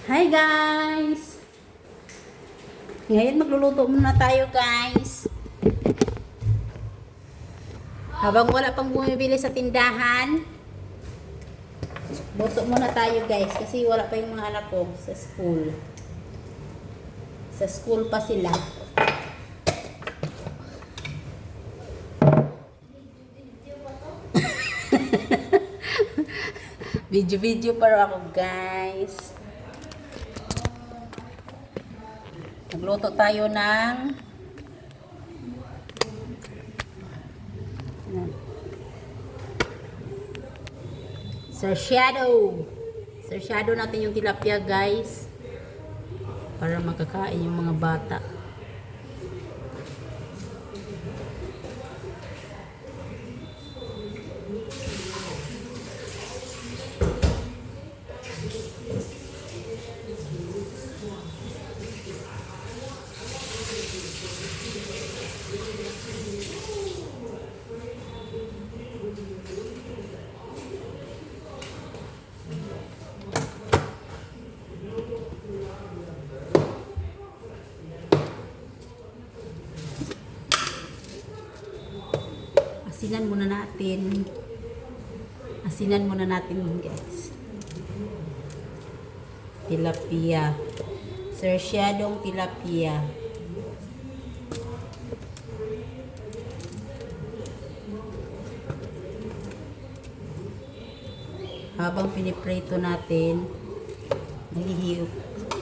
Hi guys! Ngayon magluluto muna tayo guys. Habang wala pang bumibili sa tindahan, luto muna tayo guys kasi wala pa yung mga anak ko sa school. Sa school pa sila. Video para ako guys. Nagluto tayo ng Sarsyado natin yung tilapia guys para makakain yung mga bata. Asinan muna natin guys. Tilapia. Sarsyadong tilapia. Habang piniprito natin, naghihiwa.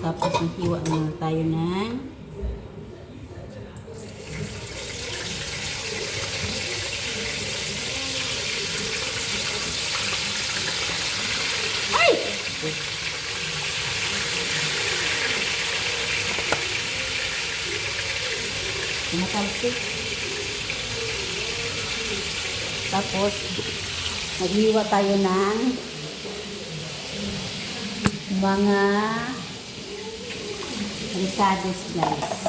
Tapos naghiwa muna tayo ng pinatalsik. Tapos naghiwa tayo ng mga ricados guys.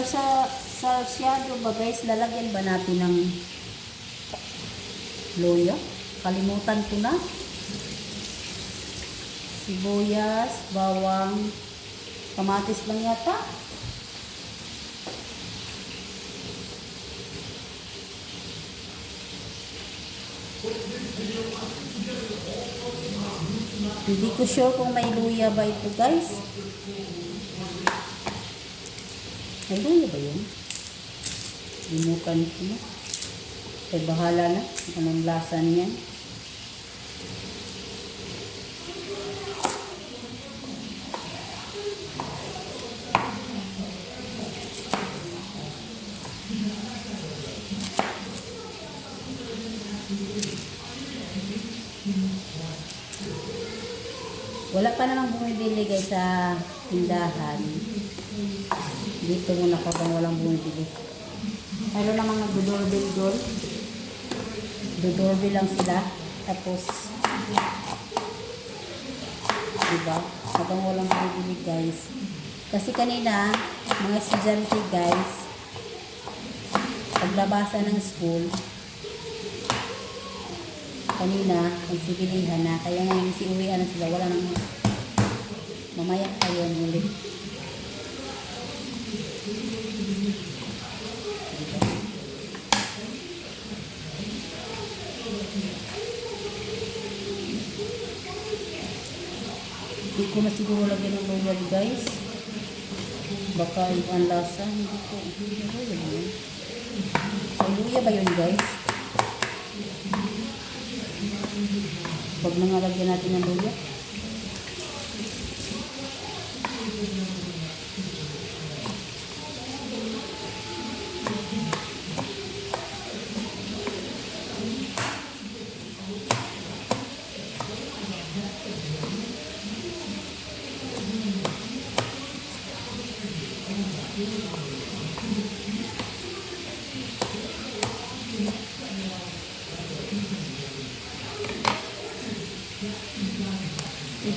Sa sarsyado ba guys, lalagyan ba natin ng loya? Kalimutan ko na. Sibuyas, bawang, kamatis lang yata. Hindi ko sure kung may luya ba ito guys. May luya ba yun? Limutan ko na. Ay bahala na. Anong lasa niyan. Wala pa namang bumibili guys sa tindahan. Dito muna ko kung walang bumibili. Mayroon namang nag-doorbell doon. Do-doorbell lang sila. Tapos, diba? Habang walang bumibili guys. Kasi kanina, mga estudyante guys, paglabasan ng school, kanina, nagsibilihan na. Kaya ngayon, uwian na sila. Wala nang mamaya tayo muli. Hindi ko na siguro lagyan ng loyal guys. Baka ibang lasa. Hindi ko. Ay, luya ba yun guys? Pag nangalagyan natin ng luya.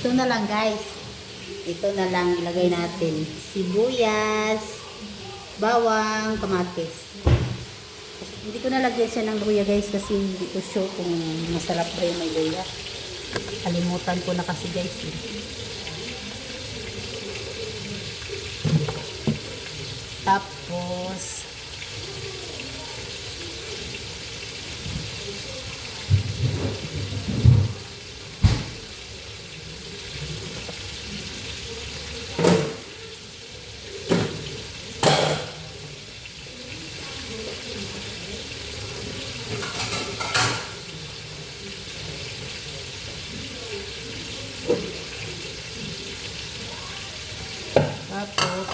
Ito na lang guys. Ito na lang ilagay natin. Sibuyas, bawang, kamatis. Hindi ko nalagyan siya ng luya guys kasi hindi ko sure kung masarap ba yung may luya. Kalimutan ko na kasi guys. Tapos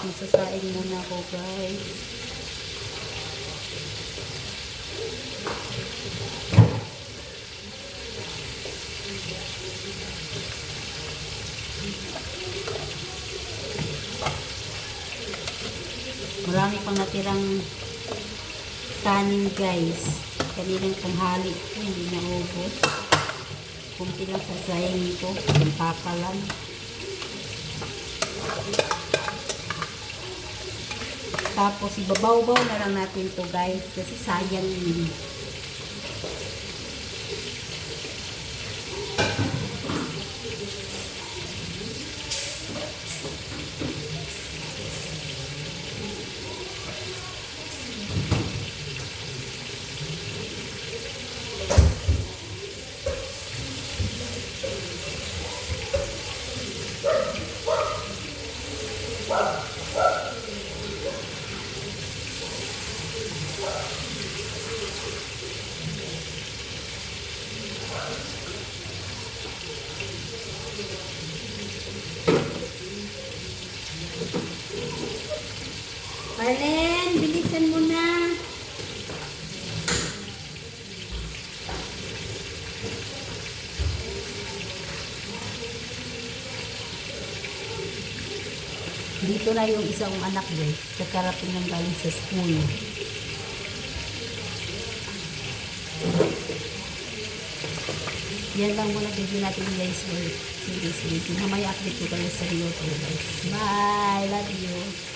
magsasaing muna ako guys. Marami pang natirang kanin guys. Kaninang tanghali ko, hindi na ubos. Kunti lang sasayin ko. Pagpaka lang. Tapos ibabaw-baw na lang natin to guys. Kasi sayang yun. Marlen, bilisan mo na. Dito na yung isang anak guys. Kakarating ng galing sa school. Yan lang muna video natin guys. Mamaya update ko kayo sa video guys. Bye! Love you!